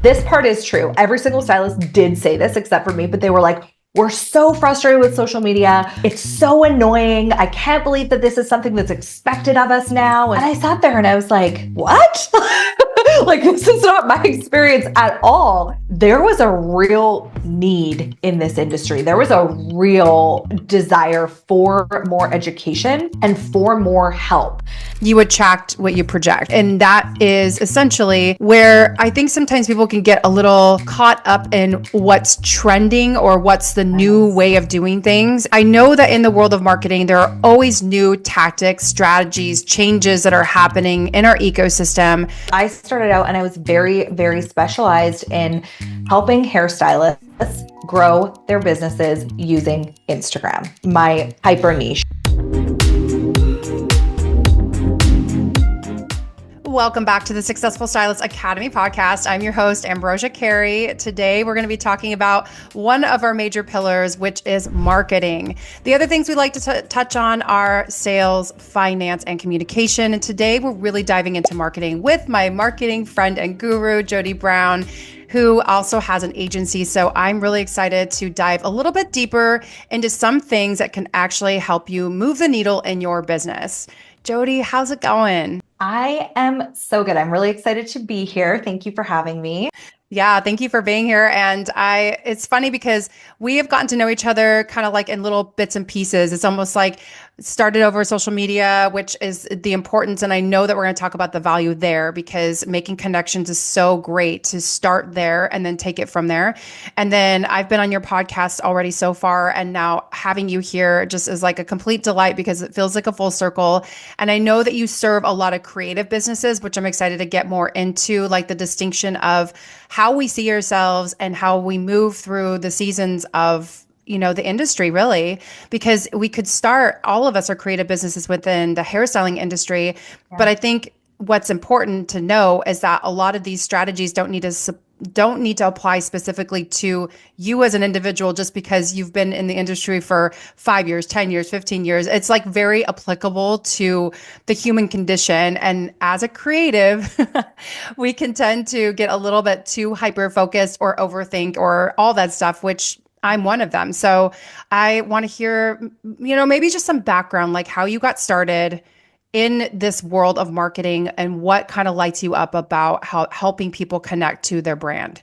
This part is true. Every single stylist did say this except for me, but they were like, we're so frustrated with social media. It's so annoying. I can't believe that this is something that's expected of us now. And I sat there and I was like, what? Like, this is not my experience at all. There was a real need in this industry. There was a real desire for more education and for more help. You attract what you project. And that is essentially where I think sometimes people can get a little caught up in what's trending or what's the new way of doing things. I know that in the world of marketing, there are always new tactics, strategies, changes that are happening in our ecosystem. I started out and I was very, very specialized in helping hairstylists grow their businesses using Instagram, my hyper niche. Welcome back to the Successful Stylist Academy Podcast. I'm your host, Ambrosia Carey. Today, we're going to be talking about one of our major pillars, which is marketing. The other things we like to touch on are sales, finance, and communication. And today, we're really diving into marketing with my marketing friend and guru, Jodie Brown, who also has an agency. So I'm really excited to dive a little bit deeper into some things that can actually help you move the needle in your business. Jodie, how's it going? I am so good. I'm really excited to be here. Thank you for having me. Yeah, thank you for being here. And it's funny because we have gotten to know each other kind of like in little bits and pieces. It's almost like started over social media, which is the importance. And I know that we're going to talk about the value there because making connections is so great to start there and then take it from there. And then I've been on your podcast already so far. And now having you here just is like a complete delight because it feels like a full circle. And I know that you serve a lot of creative businesses, which I'm excited to get more into, like the distinction of how we see ourselves and how we move through the seasons of the industry, really, because we could start, all of us are creative businesses within the hairstyling industry. Yeah. But I think what's important to know is that a lot of these strategies don't need to apply specifically to you as an individual just because you've been in the industry for 5 years, 10 years, 15 years. It's like very applicable to the human condition. And as a creative, we can tend to get a little bit too hyper-focused or overthink or all that stuff, which I'm one of them. So I want to hear, maybe just some background, like how you got started in this world of marketing and what kind of lights you up about how helping people connect to their brand.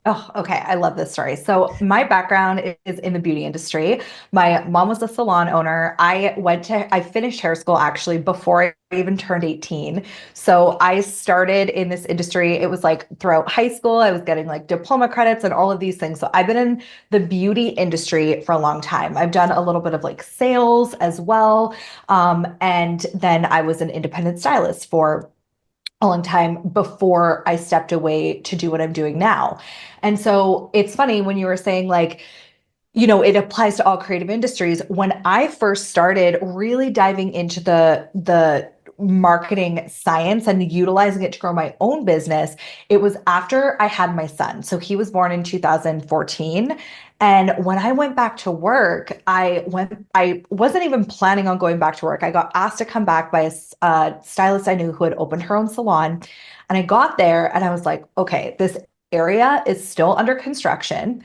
Oh, okay. I love this story. So my background is in the beauty industry. My mom was a salon owner. I finished hair school actually before I even turned 18. So I started in this industry. It was like throughout high school, I was getting like diploma credits and all of these things. So I've been in the beauty industry for a long time. I've done a little bit of like sales as well. And then I was an independent stylist for a long time before I stepped away to do what I'm doing now. And so it's funny when you were saying like, it applies to all creative industries. When I first started really diving into the marketing science and utilizing it to grow my own business, it was after I had my son. So he was born in 2014. And when I went back to work, I wasn't even planning on going back to work. I got asked to come back by a stylist I knew who had opened her own salon. And I got there and I was like, okay, this area is still under construction.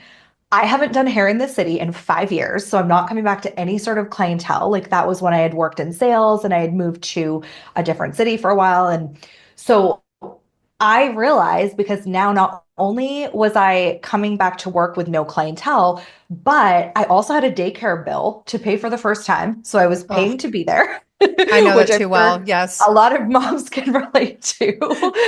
I haven't done hair in the city in 5 years, so I'm not coming back to any sort of clientele. Like that was when I had worked in sales and I had moved to a different city for a while. And so I realized, because now not only was I coming back to work with no clientele, but I also had a daycare bill to pay for the first time. So I was paying to be there. I know that too well. Yes. A lot of moms can relate to.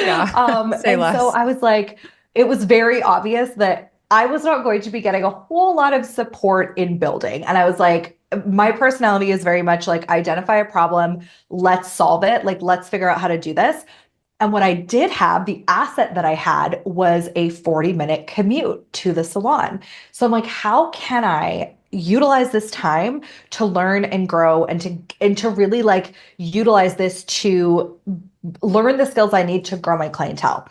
Yeah. Say less. So I was like, it was very obvious that I was not going to be getting a whole lot of support in building. And I was like, my personality is very much like, identify a problem, let's solve it. Like, let's figure out how to do this. And what I did have, the asset that I had was a 40-minute commute to the salon. So I'm like, how can I utilize this time to learn and grow and to really like utilize this to learn the skills I need to grow my clientele?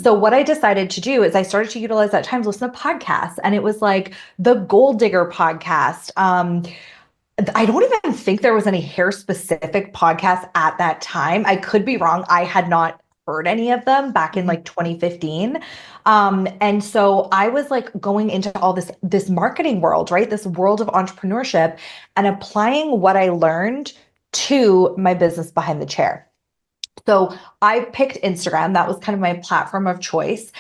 So what I decided to do is I started to utilize that time to listen to podcasts. And it was like the Gold Digger podcast. I don't even think there was any hair specific podcast at that time. I could be wrong. I had not heard any of them back in like 2015. And so I was like going into all this marketing world, right? This world of entrepreneurship and applying what I learned to my business behind the chair. So I picked Instagram. That was kind of my platform of choice.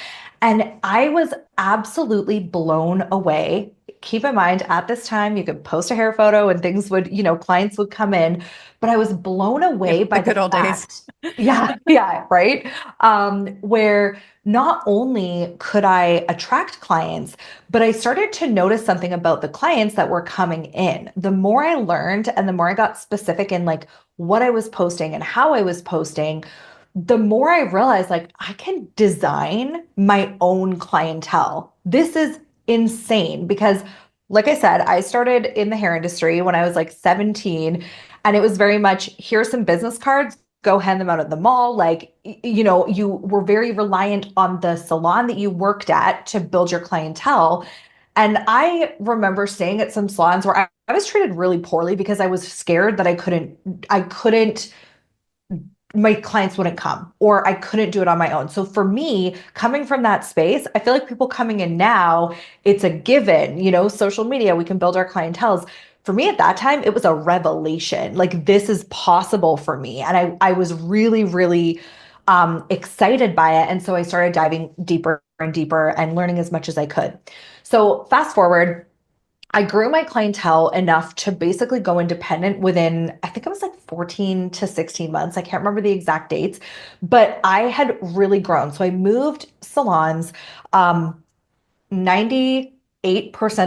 And I was absolutely blown away. Keep in mind, at this time, you could post a hair photo and things would, clients would come in, but I was blown Yeah, away the by the good old days. fact, yeah, yeah, right. Where not only could I attract clients, but I started to notice something about the clients that were coming in. The more I learned and the more I got specific in like what I was posting and how I was posting, the more I realized like I can design my own clientele. This is insane because like I said, I started in the hair industry when I was like 17 and it was very much here's some business cards, go hand them out at the mall. Like, you were very reliant on the salon that you worked at to build your clientele. And I remember staying at some salons where I was treated really poorly because I was scared that I couldn't my clients wouldn't come or I couldn't do it on my own. So for me, coming from that space, I feel like people coming in now, it's a given, social media, we can build our clienteles. For me at that time, it was a revelation. Like this is possible for me. And I was really, really excited by it. And so I started diving deeper and deeper and learning as much as I could. So fast forward, I grew my clientele enough to basically go independent within, I think it was like 14 to 16 months. I can't remember the exact dates, but I had really grown. So I moved salons. 98%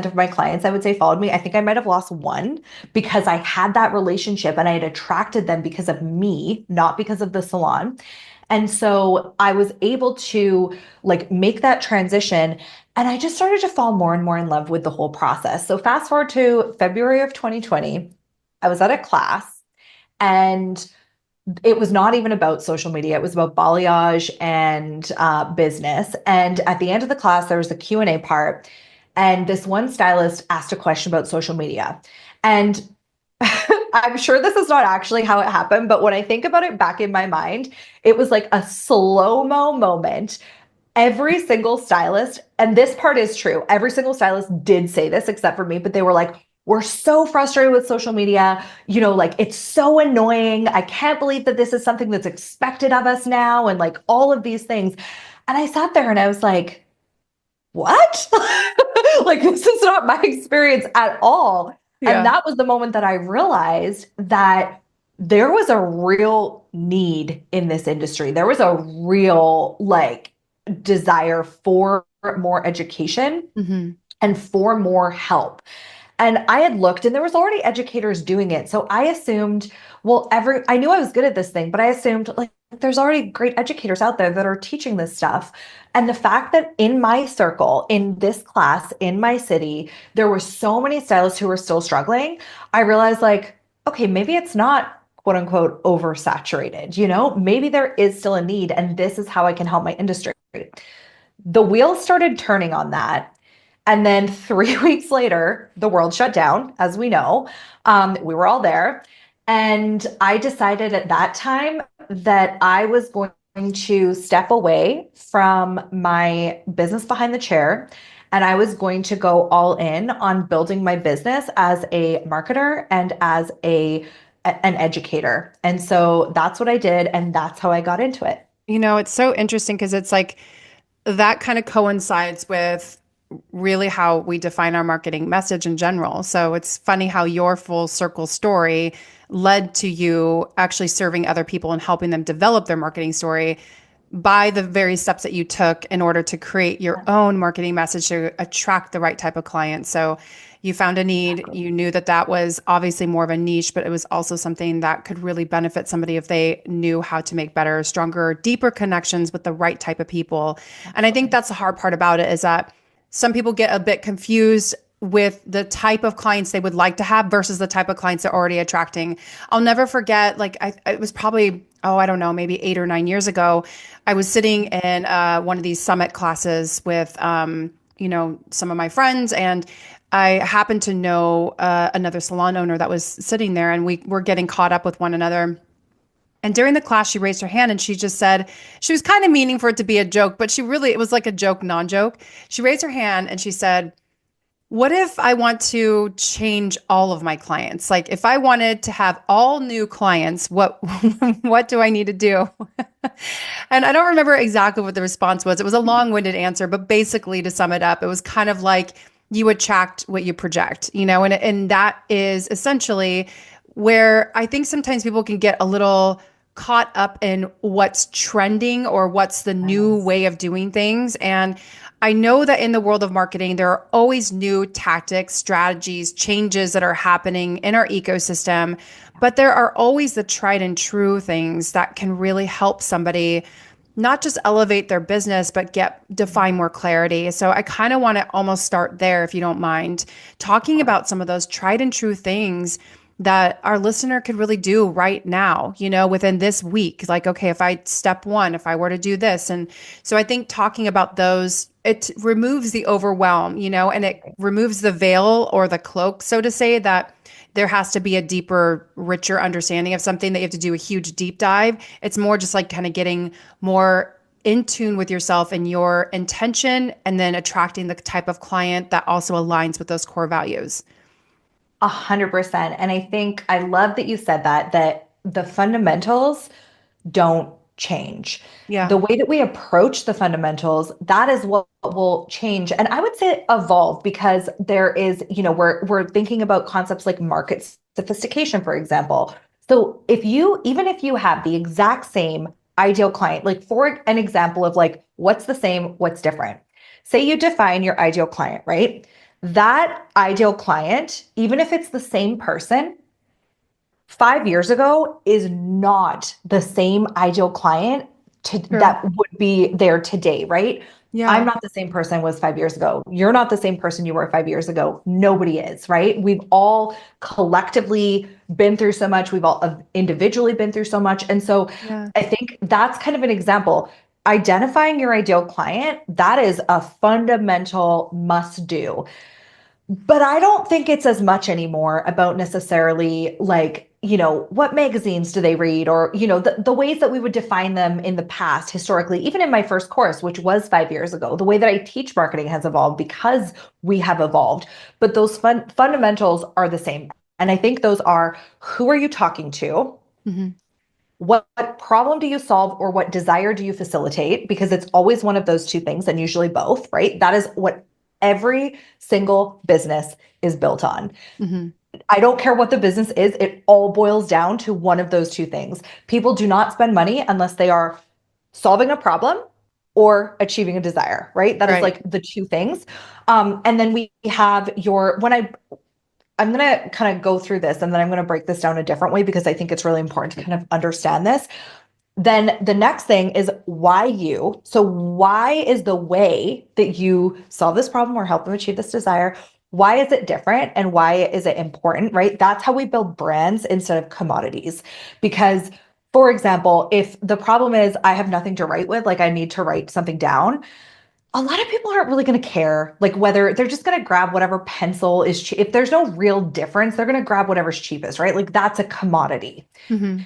of my clients, I would say, followed me. I think I might have lost one because I had that relationship and I had attracted them because of me, not because of the salon. And so I was able to like make that transition and I just started to fall more and more in love with the whole process. So fast forward to February of 2020, I was at a class and it was not even about social media. It was about balayage and business. And at the end of the class, there was a Q&A part. And this one stylist asked a question about social media. And I'm sure this is not actually how it happened, but when I think about it back in my mind, it was like a slow-mo moment. Every single stylist, and this part is true, every single stylist did say this except for me, but they were like, we're so frustrated with social media. Like it's so annoying. I can't believe that this is something that's expected of us now. And like all of these things. And I sat there and I was like, what? Like, this is not my experience at all. And Yeah. that was the moment that I realized that there was a real need in this industry. There was a real like desire for more education Hmm. and for more help. And I had looked and there was already educators doing it. So I assumed, well, I knew I was good at this thing, but I assumed like there's already great educators out there that are teaching this stuff. And the fact that in my circle, in this class, in my city, there were so many stylists who were still struggling, I realized like, okay, maybe it's not quote unquote oversaturated, maybe there is still a need and this is how I can help my industry. The wheels started turning on that. And then 3 weeks later, the world shut down, as we know. We were all there. And I decided at that time that I was going to step away from my business behind the chair. And I was going to go all in on building my business as a marketer and as an educator. And so that's what I did. And that's how I got into it. It's so interesting because it's like that kind of coincides with really how we define our marketing message in general. So it's funny how your full circle story led to you actually serving other people and helping them develop their marketing story by the very steps that you took in order to create your own marketing message to attract the right type of client. So you found a need, you knew that that was obviously more of a niche, but it was also something that could really benefit somebody if they knew how to make better, stronger, deeper connections with the right type of people. And I think that's the hard part about it is that some people get a bit confused with the type of clients they would like to have versus the type of clients they're already attracting. I'll never forget, like it was probably, I don't know, maybe 8 or 9 years ago. I was sitting in one of these summit classes with, some of my friends, and I happened to know another salon owner that was sitting there, and we were getting caught up with one another. And during the class, she raised her hand and she just said, she was kind of meaning for it to be a joke, but it was like a joke, non-joke. She raised her hand and she said, what if I want to change all of my clients? Like if I wanted to have all new clients, what what do I need to do? And I don't remember exactly what the response was. It was a long-winded answer, but basically to sum it up, it was kind of like you attract what you project, and that is essentially where I think sometimes people can get a little caught up in what's trending or what's the new Yes. way of doing things. And I know that in the world of marketing, there are always new tactics, strategies, changes that are happening in our ecosystem, but there are always the tried and true things that can really help somebody not just elevate their business, but define more clarity. So I kind of want to almost start there, if you don't mind, talking about some of those tried and true things that our listener could really do right now, within this week. Like, okay, if I were to do this. And so I think talking about those, it removes the overwhelm, and it removes the veil or the cloak, so to say, that there has to be a deeper, richer understanding of something that you have to do a huge deep dive. It's more just like kind of getting more in tune with yourself and your intention, and then attracting the type of client that also aligns with those core values. 100%. And I think I love that you said that the fundamentals don't change. Yeah. The way that we approach the fundamentals, that is what will change. And I would say evolve, because there is, we're thinking about concepts like market sophistication, for example. So even if you have the exact same ideal client, like for an example of like, what's the same, what's different? Say you define your ideal client, right? That ideal client, even if it's the same person, 5 years ago is not the same ideal client True. that would be there today, right? I'm Yeah. not the same person I was 5 years ago. You're not the same person you were 5 years ago. Nobody is, right? We've all collectively been through so much. We've all individually been through so much. And so Yeah. I think that's kind of an example. Identifying your ideal client, that is a fundamental must do. But I don't think it's as much anymore about necessarily like, what magazines do they read, or, the ways that we would define them in the past, historically, even in my first course, which was 5 years ago. The way that I teach marketing has evolved because we have evolved. But those fundamentals are the same. And I think those are: who are you talking to? Hmm. What problem do you solve, or what desire do you facilitate? Because it's always one of those two things, and usually both, right? That is what every single business is built on. Hmm. I don't care what the business is, it all boils down to one of those two things. People do not spend money unless they are solving a problem or achieving a desire, right? That is Right. like the two things. And then we have I'm going to kind of go through this, and then I'm going to break this down a different way because I think it's really important to kind of understand this. Then the next thing is why you. So why is the way that you solve this problem or help them achieve this desire? Why is it different, and why is it important, right? That's how we build brands instead of commodities. Because, for example, if the problem is I have nothing to write with, like I need to write something down, a lot of people aren't really going to care, like whether they're just going to grab whatever pencil is cheap. If there's no real difference, they're going to grab whatever's cheapest, right? Like that's a commodity. Hmm.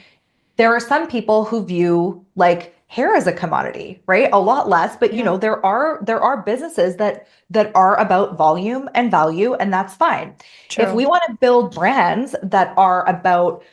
There are some people who view like hair as a commodity, right? A lot less, but Yeah. there are businesses that are about volume and value, and that's fine. If True. we want to build brands that are about,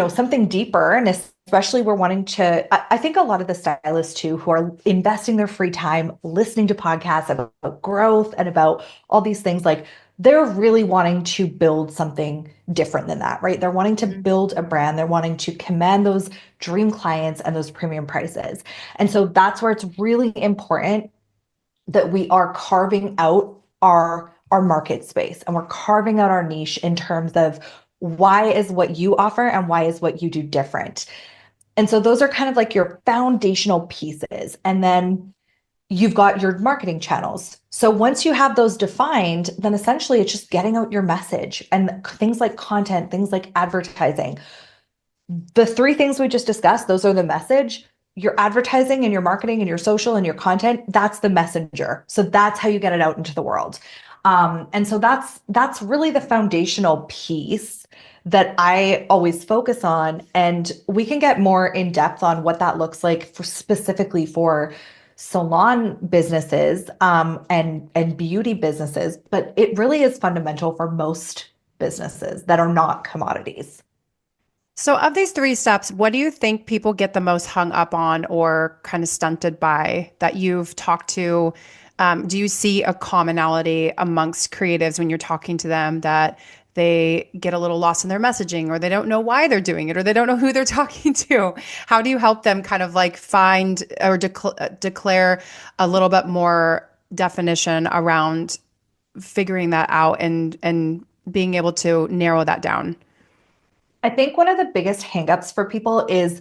something deeper, and especially we're wanting to, I think a lot of the stylists too, who are investing their free time listening to podcasts about growth and about all these things, like they're really wanting to build something different than that, right? They're wanting to Mhm. build a brand. They're wanting to command those dream clients and those premium prices. And so that's where it's really important that we are carving out our market space, and we're carving out our niche in terms of why is what you offer and why is what you do different. And so those are kind of like your foundational pieces. And then you've got your marketing channels. So once you have those defined, then essentially it's just getting out your message and things like content, things like advertising. The three things we just discussed, those are the message. Your advertising and your marketing and your social and your content, that's the messenger. So that's how you get it out into the world. And so that's really the foundational piece that I always focus on. And we can get more in depth on what that looks like for specifically for salon businesses and beauty businesses. But it really is fundamental for most businesses that are not commodities. So, of these three steps, what do you think people get the most hung up on or kind of stunted by that you've talked to? Do you see a commonality amongst creatives when you're talking to them that they get a little lost in their messaging or they don't know why they're doing it or they don't know who they're talking to? How do you help them kind of like find or declare a little bit more definition around figuring that out and being able to narrow that down? I think one of the biggest hangups for people is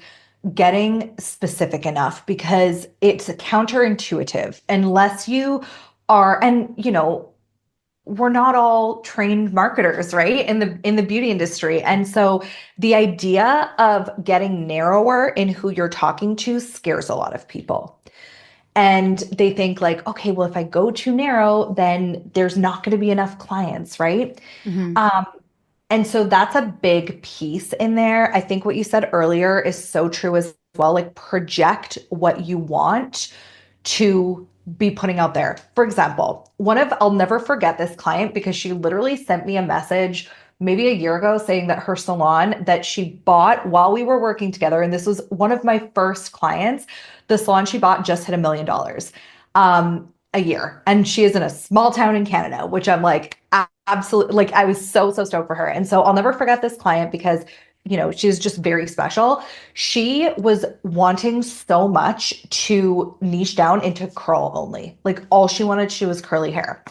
getting specific enough because it's counterintuitive unless you are, and we're not all trained marketers, right? In the beauty industry. And so the idea of getting narrower in who you're talking to scares a lot of people. And they think like, okay, well, if I go too narrow, then there's not going to be enough clients, right? Mm-hmm. Um, and so that's a big piece in there. I think what you said earlier is so true as well. Like project what you want to be putting out there. For example, I'll never forget this client because she literally sent me a message maybe a year ago saying that her salon that she bought while we were working together, and this was one of my first clients, the salon she bought just hit $1 million a year. And she is in a small town in Canada, which I'm like, absolutely, like I was so stoked for her. And so I'll never forget this client because she's just very special. She was wanting so much to niche down into curl only. Like all she wanted, she was curly hair.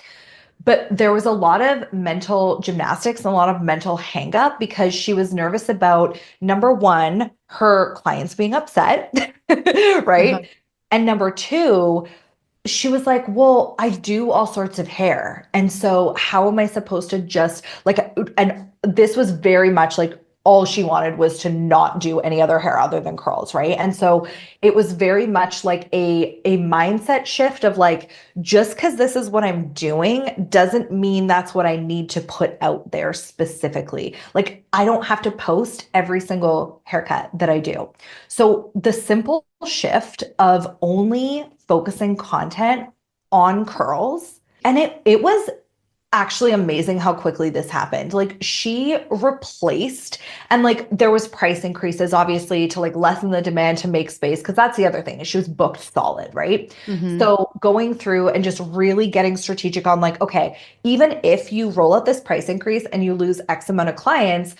But there was a lot of mental gymnastics and a lot of mental hang up because she was nervous about number one, her clients being upset, Uh-huh. right? And number two, she was like, well, I do all sorts of hair. And so how am I supposed to just like, and this was very much like all she wanted was to not do any other hair other than curls, right? And so it was very much like a mindset shift of like, just because this is what I'm doing doesn't mean that's what I need to put out there specifically. Like I don't have to post every single haircut that I do. So the simple shift of only focusing content on curls. And it was actually amazing how quickly this happened. Like she replaced and like there was price increases obviously to like lessen the demand to make space because that's the other thing is she was booked solid, right? Mm-hmm. So going through and just really getting strategic on like, okay, even if you roll out this price increase and you lose X amount of clients,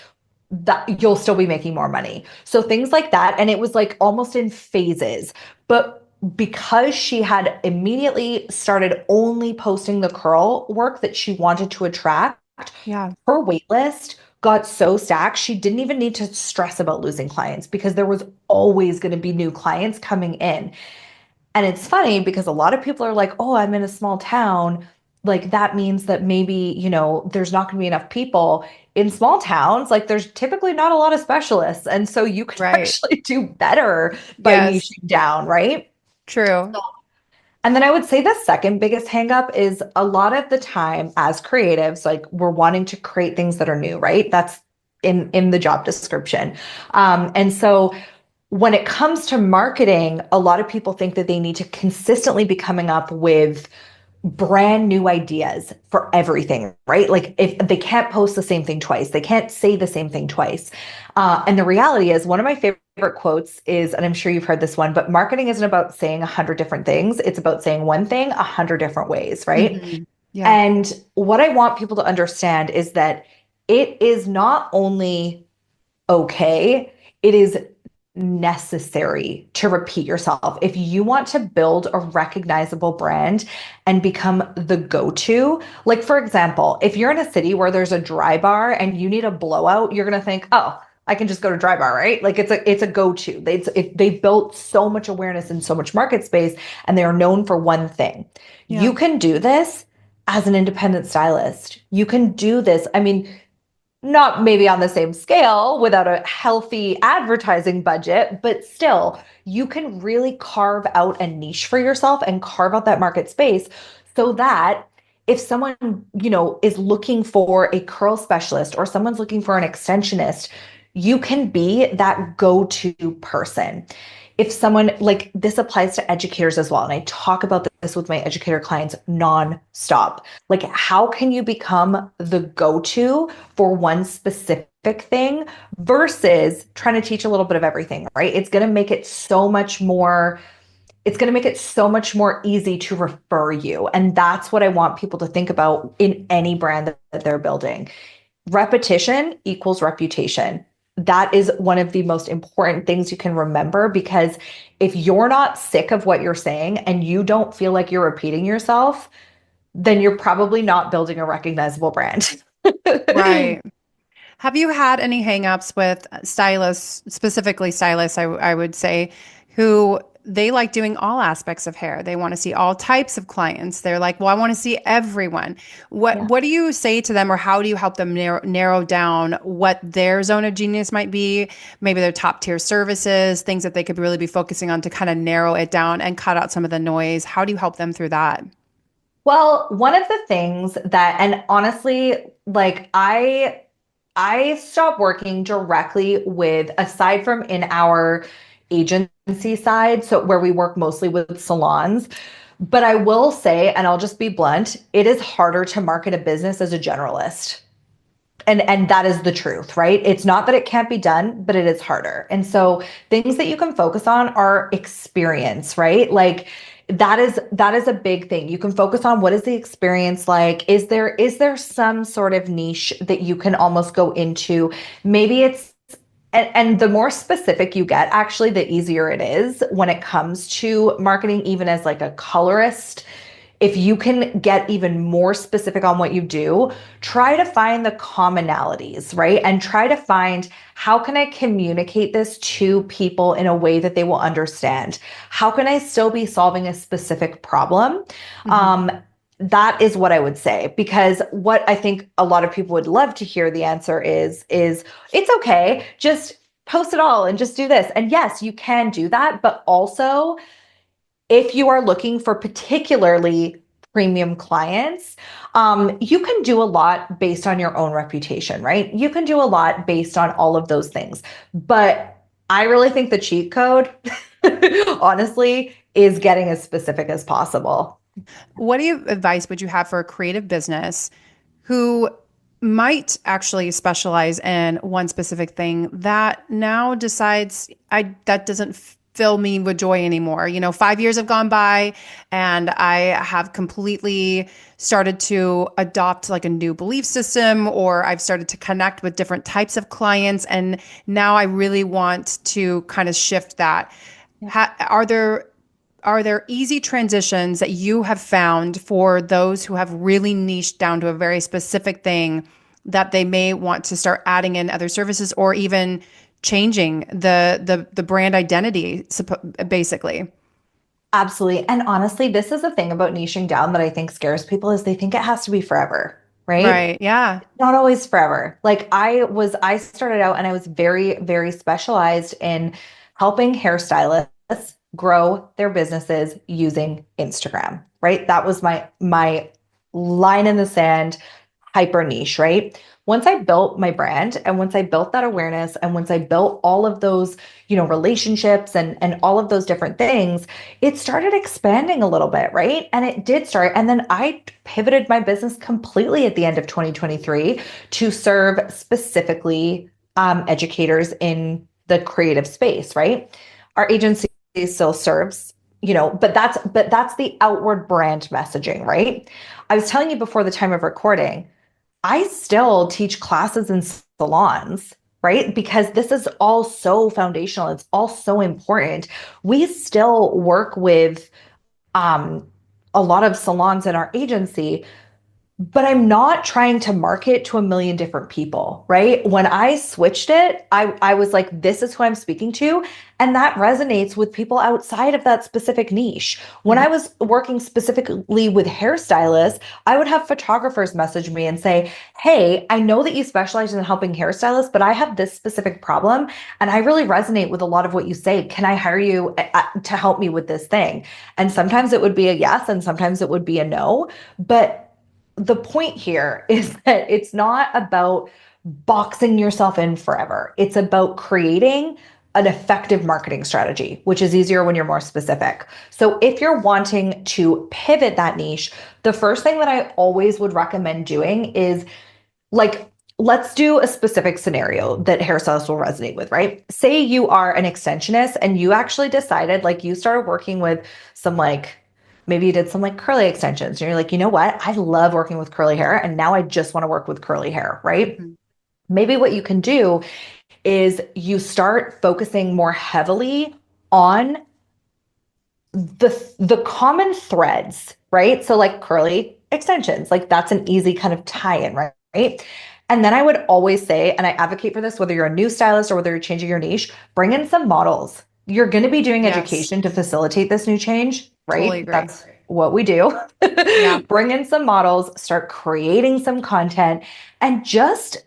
that you'll still be making more money. So things like that. And it was like almost in phases. But because she had immediately started only posting the curl work that she wanted to attract, Yeah. her wait list got so stacked, she didn't even need to stress about losing clients because there was always going to be new clients coming in. And it's funny because a lot of people are like, oh, I'm in a small town. Like that means that maybe, there's not going to be enough people in small towns. Like there's typically not a lot of specialists. And so you could Right. actually do better by Yes. niching down, right? True. And then I would say the second biggest hangup is a lot of the time as creatives, like we're wanting to create things that are new, right? That's in the job description. And so when it comes to marketing, a lot of people think that they need to consistently be coming up with brand new ideas for everything, right? Like if they can't post the same thing twice, they can't say the same thing twice. And the reality is one of my favorite quotes is, and I'm sure you've heard this one, but marketing isn't about saying 100 different things. It's about saying one thing 100 different ways, right? Mm-hmm. Yeah. And what I want people to understand is that it is not only okay, it is necessary to repeat yourself. If you want to build a recognizable brand and become the go-to, like for example, if you're in a city where there's a dry bar and you need a blowout, you're going to think, oh, I can just go to dry bar, right? Like it's a go-to. They built so much awareness and so much market space and they are known for one thing. Yeah. You can do this as an independent stylist. You can do this. I mean, not maybe on the same scale without a healthy advertising budget, but still, you can really carve out a niche for yourself and carve out that market space so that if someone, is looking for a curl specialist or someone's looking for an extensionist, you can be that go-to person. If someone, like, this applies to educators as well, and I talk about this with my educator clients nonstop. Like, how can you become the go-to for one specific thing versus trying to teach a little bit of everything, right? It's going to make it so much more easy to refer you. And that's what I want people to think about in any brand that they're building. Repetition equals reputation. That is one of the most important things you can remember, because if you're not sick of what you're saying and you don't feel like you're repeating yourself, then you're probably not building a recognizable brand. Right. Have you had any hangups with stylists, specifically stylists, I would say, who they like doing all aspects of hair. They want to see all types of clients. They're like, well, I want to see everyone. What do you say to them, or how do you help them narrow down what their zone of genius might be, maybe their top tier services, things that they could really be focusing on to kind of narrow it down and cut out some of the noise? How do you help them through that? Well, one of the things that, and honestly, like I stopped working directly with, aside from in our agency side, so where we work mostly with salons. But I will say, and I'll just be blunt, it is harder to market a business as a generalist. And that is the truth, right? It's not that it can't be done, but it is harder. And so things that you can focus on are experience, right? Like that is a big thing. You can focus on, what is the experience like? Is there some sort of niche that you can almost go into? Maybe it's, and the more specific you get, actually, the easier it is when it comes to marketing, even as like a colorist. If you can get even more specific on what you do, try to find the commonalities, right? And try to find, how can I communicate this to people in a way that they will understand? How can I still be solving a specific problem? That is what I would say, because what I think a lot of people would love to hear the answer is it's okay, just post it all and just do this. And yes, you can do that, but also, if you are looking for particularly premium clients, you can do a lot based on your own reputation, right? You can do a lot based on all of those things. But I really think the cheat code, honestly, is getting as specific as possible. What advice would you have for a creative business who might actually specialize in one specific thing that now decides, that doesn't fill me with joy anymore? 5 years have gone by and I have completely started to adopt like a new belief system, or I've started to connect with different types of clients. And now I really want to kind of shift that. Are there easy transitions that you have found for those who have really niched down to a very specific thing that they may want to start adding in other services, or even changing the brand identity, basically? Absolutely. And honestly, this is the thing about niching down that I think scares people, is they think it has to be forever, right? Right. Yeah. Not always forever. Like I started out and I was very, very specialized in helping hairstylists grow their businesses using Instagram, right? That was my line in the sand, hyper niche, right? Once I built my brand, and once I built that awareness, and once I built all of those, relationships and all of those different things, it started expanding a little bit, right? And it did start. And then I pivoted my business completely at the end of 2023 to serve specifically educators in the creative space, right? Our agency still serves, but that's the outward brand messaging, right? I was telling you before the time of recording, I still teach classes in salons, right? Because this is all so foundational. It's all so important. We still work with a lot of salons in our agency, but I'm not trying to market to a million different people, right? When I switched it, I was like, this is who I'm speaking to. And that resonates with people outside of that specific niche. When I was working specifically with hairstylists, I would have photographers message me and say, hey, I know that you specialize in helping hairstylists, but I have this specific problem. And I really resonate with a lot of what you say. Can I hire you to help me with this thing? And sometimes it would be a yes, and sometimes it would be a no. But the point here is that it's not about boxing yourself in forever. It's about creating an effective marketing strategy, which is easier when you're more specific. So if you're wanting to pivot that niche, the first thing that I always would recommend doing is like, let's do a specific scenario that hairstylists will resonate with, right? Say you are an extensionist and you actually decided, like, you started working with some, like, maybe you did some like curly extensions and you're like, you know what? I love working with curly hair and now I just want to work with curly hair, right? Mhm. Maybe what you can do is you start focusing more heavily on the common threads, right? So like curly extensions, like that's an easy kind of tie-in, right? Right. And then I would always say, and I advocate for this, whether you're a new stylist or whether you're changing your niche, bring in some models. You're going to be doing Yes, education to facilitate this new change, totally right? agree. That's what we do. Yeah. Bring in some models, start creating some content, and just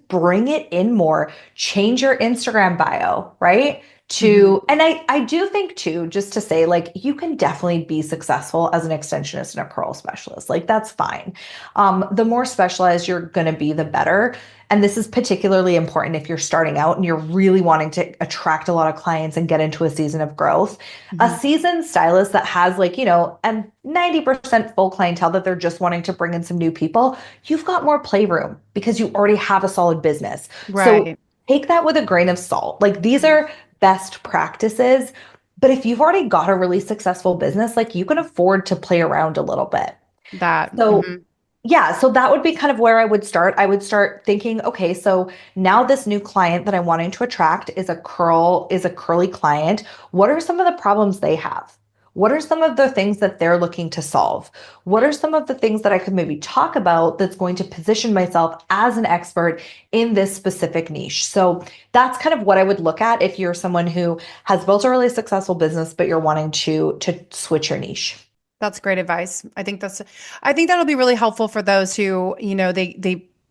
bring it in more. Change your Instagram bio, right? Mhm. And I do think too, just to say, like, you can definitely be successful as an extensionist and a curl specialist. Like, that's fine. The more specialized you're going to be, the better. And this is particularly important if you're starting out and you're really wanting to attract a lot of clients and get into a season of growth. A Mhm. seasoned stylist that has, like, a 90% full clientele that they're just wanting to bring in some new people, you've got more playroom because you already have a solid business. So Right. take that with a grain of salt. Like, these Mhm. are best practices. But if you've already got a really successful business, like, you can afford to play around a little bit. That. So Mhm. yeah, so that would be kind of where I would start. I would start thinking, okay, so now this new client that I'm wanting to attract is a curly client. What are some of the problems they have? What are some of the things that they're looking to solve? What are some of the things that I could maybe talk about that's going to position myself as an expert in this specific niche? So that's kind of what I would look at if you're someone who has built a really successful business, but you're wanting to switch your niche. That's great advice. I think that'll be really helpful for those who,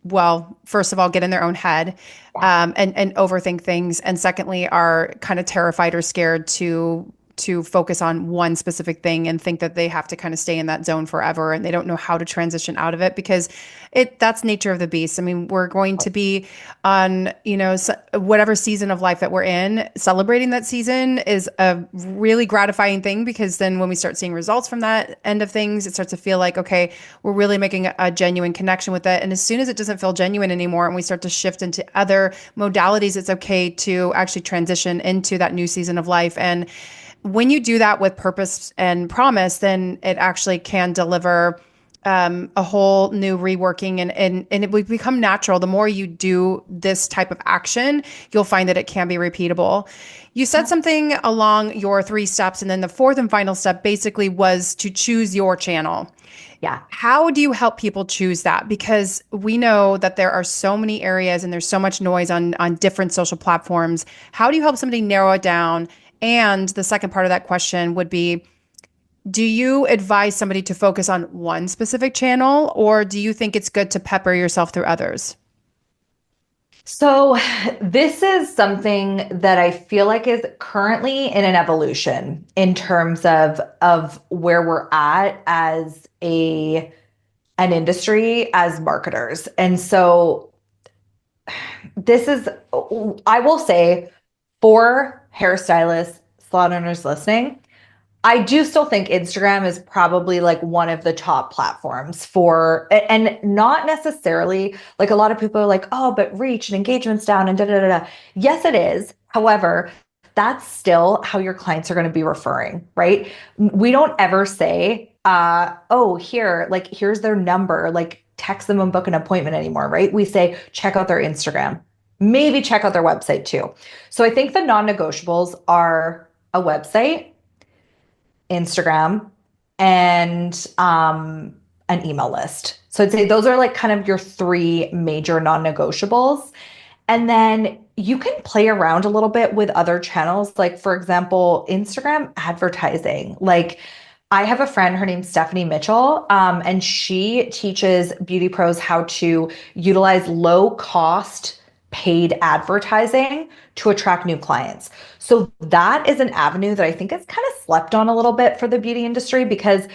well, first of all, get in their own head, and overthink things. And secondly, are kind of terrified or scared to focus on one specific thing and think that they have to kind of stay in that zone forever and they don't know how to transition out of it because that's nature of the beast. I mean, we're going to be on, whatever season of life that we're in. Celebrating that season is a really gratifying thing because then when we start seeing results from that end of things, it starts to feel like, okay, we're really making a genuine connection with it. And as soon as it doesn't feel genuine anymore and we start to shift into other modalities, it's okay to actually transition into that new season of life. And when you do that with purpose and promise, then it actually can deliver a whole new reworking and it will become natural. The more you do this type of action, you'll find that it can be repeatable. You said something along your 3 steps, and then the fourth and final step basically was to choose your channel. Yeah. How do you help people choose that? Because we know that there are so many areas and there's so much noise on different social platforms. How do you help somebody narrow it down? And the second part of that question would be, do you advise somebody to focus on one specific channel, or do you think it's good to pepper yourself through others? So this is something that I feel like is currently in an evolution in terms of where we're at as a an industry as marketers. And so this is, I will say, for hairstylists, salon owners listening, I do still think Instagram is probably like one of the top platforms for, and not necessarily like a lot of people are like, oh, but reach and engagement's down and da da da da. Yes, it is. However, that's still how your clients are going to be referring, right? We don't ever say, oh, here, like, here's their number, like, text them and book an appointment anymore, right? We say, check out their Instagram, maybe check out their website too. So I think the non-negotiables are a website, Instagram, and an email list. So I'd say those are like kind of your three major non-negotiables. And then you can play around a little bit with other channels. Like, for example, Instagram advertising. Like, I have a friend, her name's Stephanie Mitchell, and she teaches beauty pros how to utilize low cost paid advertising to attract new clients. So that is an avenue that I think is kind of slept on a little bit for the beauty industry because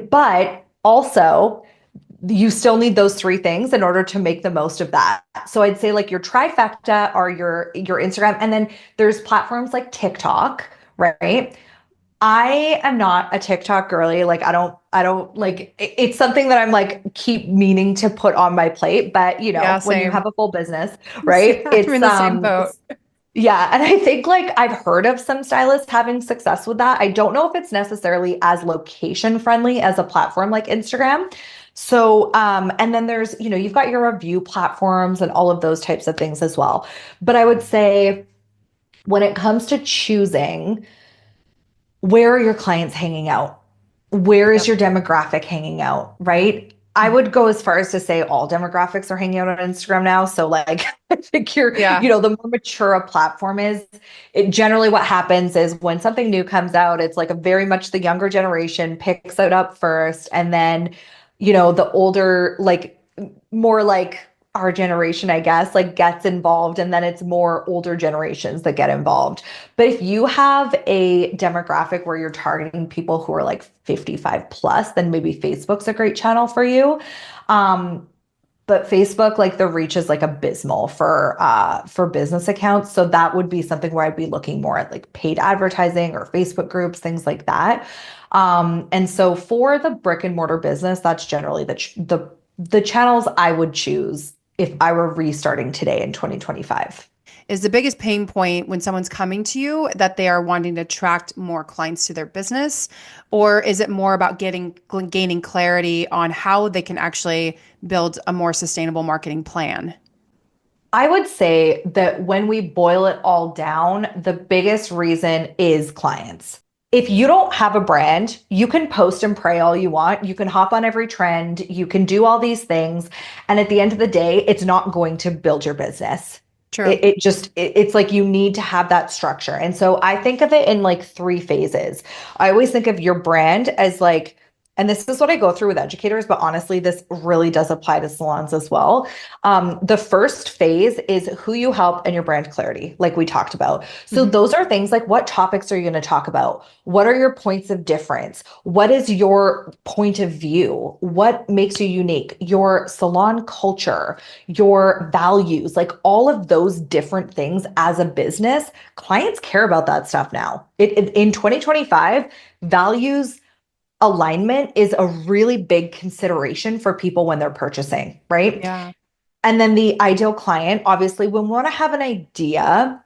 but Also, you still need those three things in order to make the most of that. So I'd say like your trifecta are your Instagram, and then there's platforms like TikTok, right? I am not a TikTok girly. Like I don't like it's something that I'm like keep meaning to put on my plate, but Yeah, when you same. have a full business, right? I'm in the same boat. Yeah, and I think like I've heard of some stylists having success with that. I don't know if it's necessarily as location friendly as a platform like Instagram. So, and then there's, you've got your review platforms and all of those types of things as well. But I would say when it comes to choosing, where are your clients hanging out? Where is Yep. your demographic hanging out, right? I would go as far as to say all demographics are hanging out on Instagram now. So like I think Yeah. the more mature a platform is, it generally what happens is when something new comes out, it's like a very much the younger generation picks it up first. And then, the older, like more like our generation, I guess, like gets involved, and then it's more older generations that get involved. But if you have a demographic where you're targeting people who are like 55 plus, then maybe Facebook's a great channel for you. Um, but Facebook, like the reach is like abysmal for business accounts. So that would be something where I'd be looking more at like paid advertising or Facebook groups, things like that. And so for the brick and mortar business, that's generally the channels I would choose if I were restarting today in 2025. Is the biggest pain point when someone's coming to you that they are wanting to attract more clients to their business? Or is it more about gaining clarity on how they can actually build a more sustainable marketing plan? I would say that when we boil it all down, the biggest reason is clients. If you don't have a brand, you can post and pray all you want. You can hop on every trend. You can do all these things. And at the end of the day, it's not going to build your business. True. It's like you need to have that structure. And so I think of it in like three phases. I always think of your brand as like, and this is what I go through with educators, but honestly, this really does apply to salons as well. The first phase is who you help and your brand clarity, like we talked about. So Mhm. those are things like what topics are you going to talk about? What are your points of difference? What is your point of view? What makes you unique? Your salon culture, your values, like all of those different things as a business, clients care about that stuff now. In 2025, values alignment is a really big consideration for people when they're purchasing, right? Yeah. And then the ideal client, obviously, we want to have an idea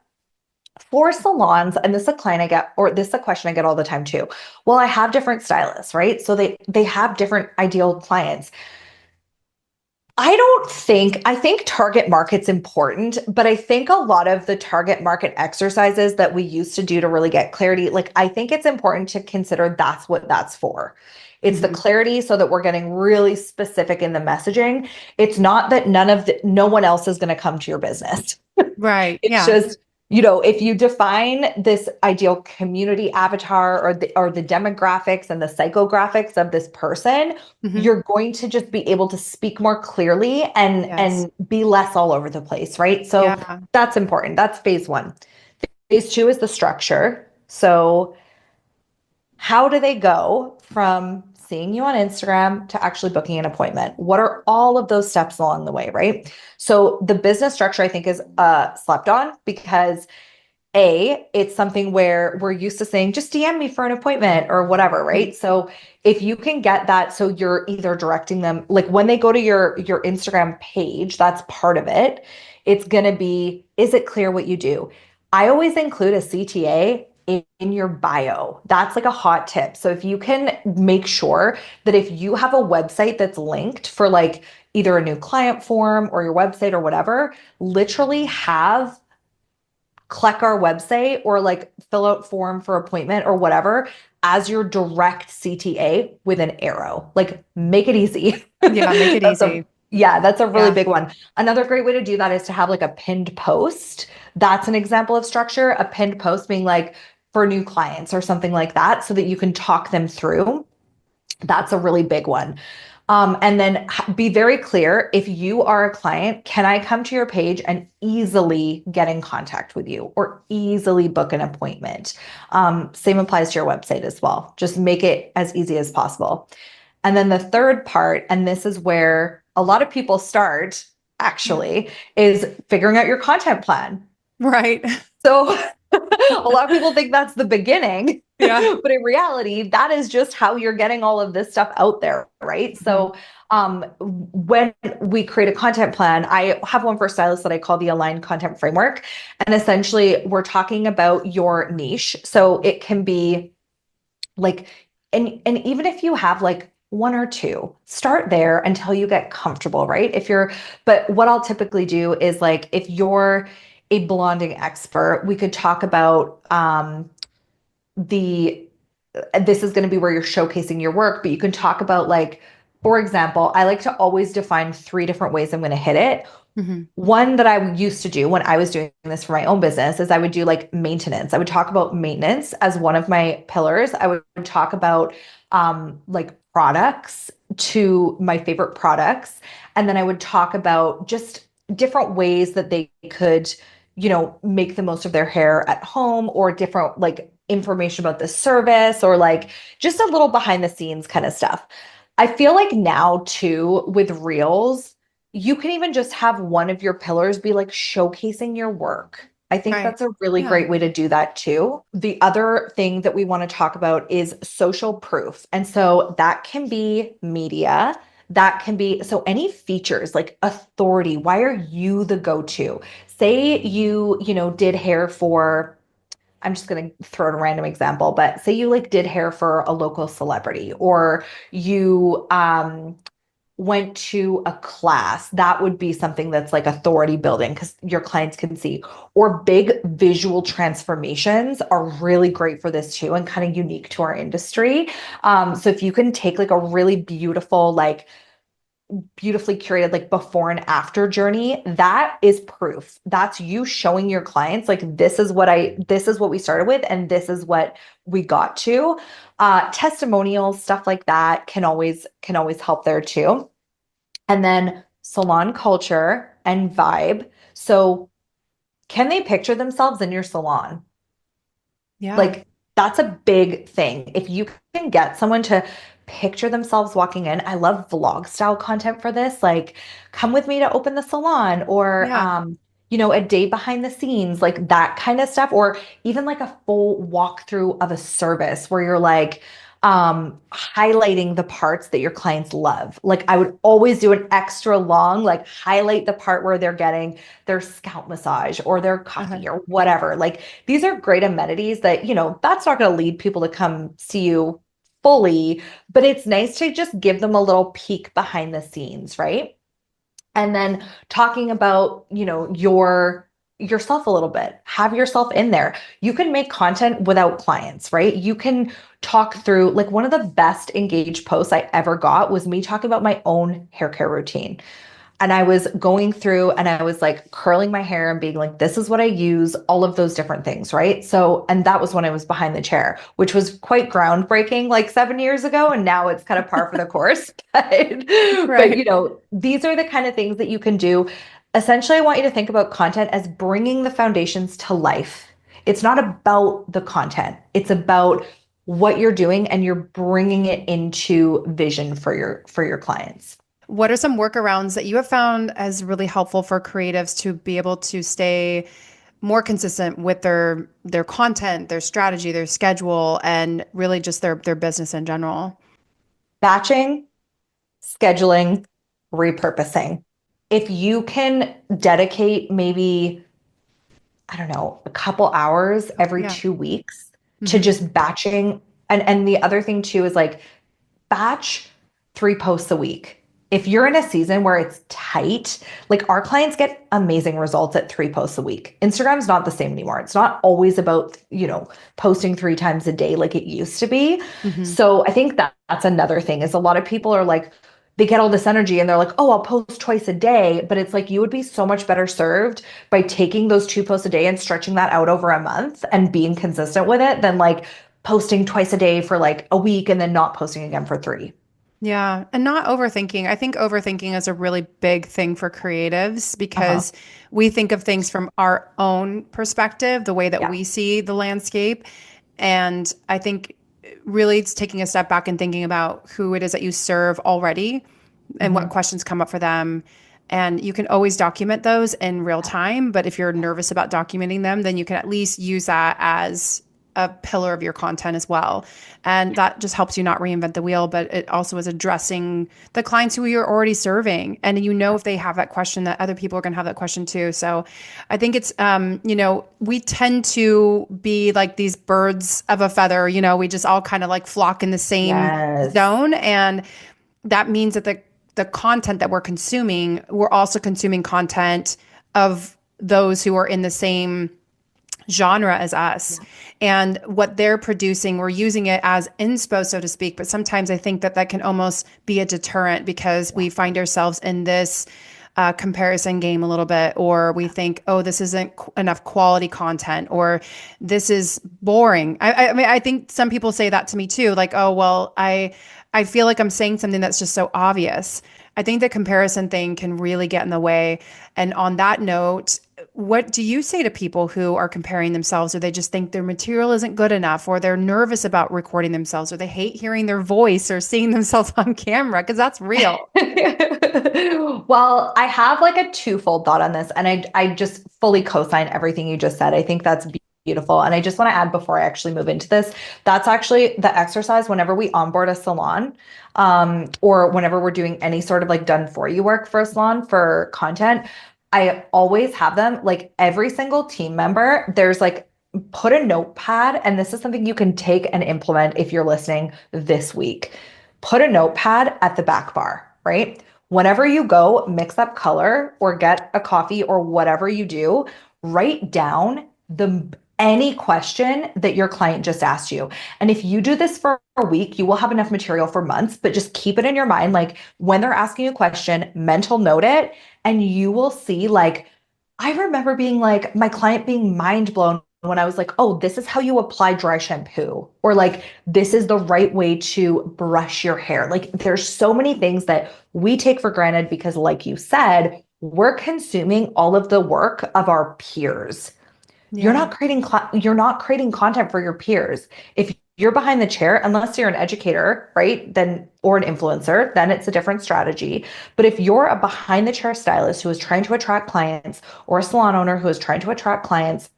for salons, and this is a client I get, or this is a question I get all the time too. Well, I have different stylists, right? So they have different ideal clients. I think target market's important, but I think a lot of the target market exercises that we used to do to really get clarity, like I think it's important to consider that's what that's for. It's the Mhm. clarity so that we're getting really specific in the messaging. It's not that no one else is going to come to your business. Right. It's Yeah. just, if you define this ideal community avatar or the demographics and the psychographics of this person, Mhm. you're going to just be able to speak more clearly and Yes. and be less all over the place, right? So Yeah. that's important. That's phase one. Phase two is the structure. So how do they go from seeing you on Instagram to actually booking an appointment? What are all of those steps along the way, right? So the business structure, I think, is slept on because it's something where we're used to saying, just DM me for an appointment or whatever, Mhm. right? So if you can get that, so you're either directing them, like when they go to your Instagram page, that's part of it. It's going to be, is it clear what you do? I always include a CTA in your bio. That's like a hot tip. So if you can make sure that if you have a website that's linked for like either a new client form or your website or whatever, literally have click our website or like fill out form for appointment or whatever as your direct CTA with an arrow. Like make it easy. Yeah. Make it easy. That's a really Yeah. big one. Another great way to do that is to have like a pinned post. That's an example of structure. A pinned post being like for new clients or something like that so that you can talk them through. That's a really big one. And then be very clear. If you are a client, can I come to your page and easily get in contact with you or easily book an appointment? Same applies to your website as well. Just make it as easy as possible. And then the third part, and this is where a lot of people start Yeah. actually, is figuring out your content plan. Right. So a lot of people think that's the beginning, Yeah. but in reality, that is just how you're getting all of this stuff out there, right? Mhm. So when we create a content plan, I have one for stylists that I call the aligned content framework. And essentially, we're talking about your niche. So it can be like, and even if you have like one or two, start there until you get comfortable, right? But what I'll typically do is like, if you're a blonding expert, we could talk about the this is going to be where you're showcasing your work, but you can talk about like, for example, I like to always define three different ways I'm going to hit it. Mhm. One that I used to do when I was doing this for my own business is I would do like maintenance. I would talk about maintenance as one of my pillars. I would talk about like products to my favorite products. And then I would talk about just different ways that they could, make the most of their hair at home, or different like information about the service, or like just a little behind the scenes kind of stuff. I feel like now too with reels, you can even just have one of your pillars be like showcasing your work. I think Right. that's a really Yeah. great way to do that too. The other thing that we want to talk about is social proof. And so that can be media. That can be, so any features like authority. Why are you the go-to? Say did hair for, I'm just going to throw out a random example, but say you like did hair for a local celebrity, or you went to a class. That would be something that's like authority building because your clients can see. Or big visual transformations are really great for this too, and kind of unique to our industry. So if you can take like a really beautiful, like beautifully curated like before and after journey, that is proof. That's you showing your clients like, this is what we started with, and this is what we got to. Testimonials, stuff like that can always help there too. And then salon culture and vibe. So can they picture themselves in your salon? Yeah. Like, that's a big thing. If you can get someone to picture themselves walking in, I love vlog style content for this. Like, come with me to open the salon, or, Yeah. a day behind the scenes, like that kind of stuff, or even like a full walkthrough of a service where you're like, highlighting the parts that your clients love. Like, I would always do an extra long, like highlight the part where they're getting their scalp massage or their Uh-huh. coffee or whatever. Like, these are great amenities that, that's not going to lead people to come see you fully, but it's nice to just give them a little peek behind the scenes, right? And then talking about, yourself a little bit. Have yourself in there. You can make content without clients, right? You can talk through, like, one of the best engaged posts I ever got was me talking about my own hair care routine. And I was going through and I was like curling my hair and being like, this is what I use, all of those different things, right? So, and that was when I was behind the chair, which was quite groundbreaking like 7 years ago. And now it's kind of par for the course. But, Right. these are the kind of things that you can do. Essentially, I want you to think about content as bringing the foundations to life. It's not about the content, it's about what you're doing, and you're bringing it into vision for your clients. What are some workarounds that you have found as really helpful for creatives to be able to stay more consistent with their content, their strategy, their schedule, and really just their business in general? Batching, scheduling, repurposing. If you can dedicate maybe, I don't know, a couple hours every Yeah. 2 weeks to Hmm. just batching. And the other thing too is like, batch 3 posts a week. If you're in a season where it's tight, like, our clients get amazing results at 3 posts a week. Instagram's not the same anymore. It's not always about, posting 3 times a day like it used to be. Hmm. So I think that's another thing, is a lot of people are like, they get all this energy and they're like, oh, I'll post twice a day. But it's like, you would be so much better served by taking those 2 posts a day and stretching that out over a month and being consistent with it, than like posting twice a day for like a week and then not posting again for three. Yeah, and not overthinking. I think overthinking is a really big thing for creatives Uh-huh. because we think of things from our own perspective, the way that Yeah. we see the landscape. And I think really it's taking a step back and thinking about who it is that you serve already and what Mhm. questions come up for them. And you can always document those in real time. But if you're nervous about documenting them, then you can at least use that as a pillar of your content as well. And that just helps you not reinvent the wheel, but it also is addressing the clients who you're already serving. And you know, if they have that question, that other people are going to have that question too. So I think it's, we tend to be like these birds of a feather, we just all kind of like flock in the same Yes. zone. And that means that the content that we're consuming, we're also consuming content of those who are in the same genre as us. And what they're producing, we're using it as inspo, so to speak. But sometimes I think that can almost be a deterrent because we find ourselves in this comparison game a little bit, or we think, oh, this isn't enough quality content, or this is boring. I mean, I think some people say that to me too, like, oh, well, I feel like I'm saying something that's just so obvious. I think the comparison thing can really get in the way. And on that note, what do you say to people who are comparing themselves, or they just think their material isn't good enough, or they're nervous about recording themselves, or they hate hearing their voice or seeing themselves on camera? Because that's real. Well, I have like a twofold thought on this, and I just fully co-sign everything you just said. I think that's beautiful. And I just want to add before I actually move into this, that's actually the exercise whenever we onboard a salon, or whenever we're doing any sort of like done for you work for a salon for content. I always have them, like every single team member, there's like, put a notepad, and this is something you can take and implement if you're listening this week. Put a notepad at the back bar, right? Whenever you go mix up color or get a coffee or whatever you do, write down any question that your client just asked you. And if you do this for a week, you will have enough material for months, but just keep it in your mind. Like when they're asking a question, mental note it, and you will see, like, I remember being like, my client being mind blown when I was like, oh, this is how you apply dry shampoo, or like, this is the right way to brush your hair. Like, there's so many things that we take for granted because, like you said, we're consuming all of the work of our peers. Yeah. You're not creating content for your peers. If you're behind the chair, unless you're an educator, right? Then, or an influencer, then it's a different strategy. But if you're a behind the chair stylist who is trying to attract clients, or a salon owner who is trying to attract clients,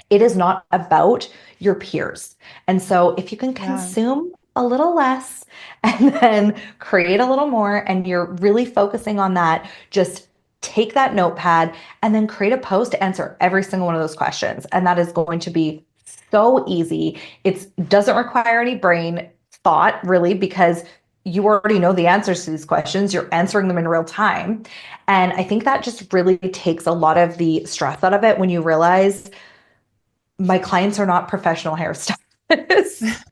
it is not about your peers. And so if you can Yeah. consume a little less and then create a little more, and you're really focusing on that, just take that notepad and then create a post to answer every single one of those questions. And that is going to be so easy. It doesn't require any brain thought really, because you already know the answers to these questions. You're answering them in real time. And I think that just really takes a lot of the stress out of it when you realize my clients are not professional hairstylists.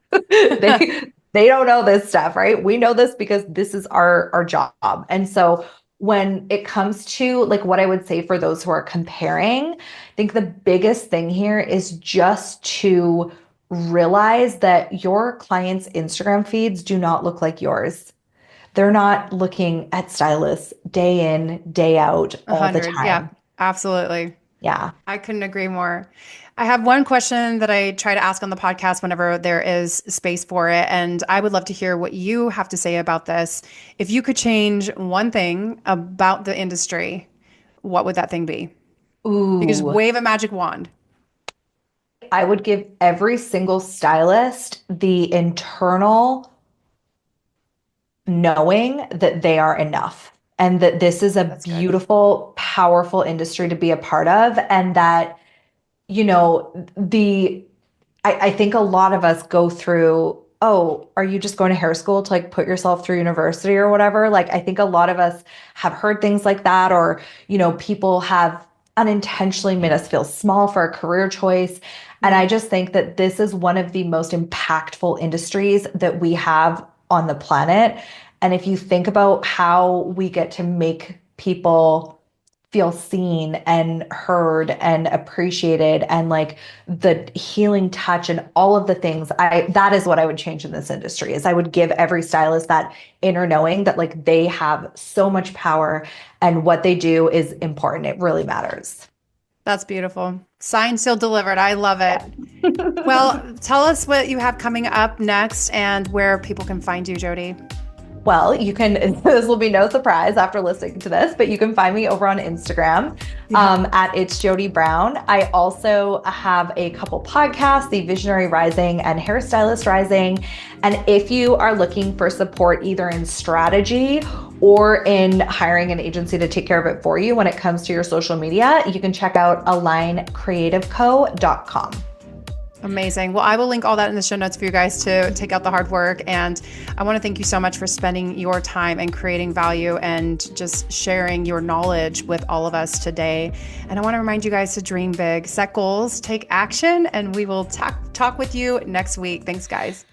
they don't know this stuff, right? We know this because this is our job. And so when it comes to like what I would say for those who are comparing, I think the biggest thing here is just to realize that your clients' Instagram feeds do not look like yours. They're not looking at stylists day in, day out, A all the hundred. Yeah, time. absolutely. Yeah. I couldn't agree more. I have one question that I try to ask on the podcast whenever there is space for it. And I would love to hear what you have to say about this. If you could change one thing about the industry, what would that thing be? You could just Ooh. wave a magic wand. I would give every single stylist the internal knowing that they are enough, and that this is a That's good. beautiful, powerful industry to be a part of. And that, you know, I think a lot of us go through, oh, are you just going to hair school to like put yourself through university or whatever? Like, I think a lot of us have heard things like that, or, people have unintentionally made us feel small for a career choice. And I Yeah. just think that this is one of the most impactful industries that we have on the planet. And if you think about how we get to make people feel seen and heard and appreciated, and like the healing touch and all of the things, that is what I would change in this industry. Is I would give every stylist that inner knowing that like they have so much power, and what they do is important. It really matters. That's beautiful. Signed, sealed, delivered. I love it. Yeah. Well, tell us what you have coming up next and where people can find you, Jodie. Well, you can, this will be no surprise after listening to this, but you can find me over on Instagram at It's Jodie Brown. I also have a couple podcasts, the Visionary Rising and Hairstylist Rising. And if you are looking for support either in strategy or in hiring an agency to take care of it for you when it comes to your social media, you can check out aligncreativeco.com. Amazing. Well, I will link all that in the show notes for you guys to take out the hard work. And I want to thank you so much for spending your time and creating value and just sharing your knowledge with all of us today. And I want to remind you guys to dream big, set goals, take action, and we will talk with you next week. Thanks, guys.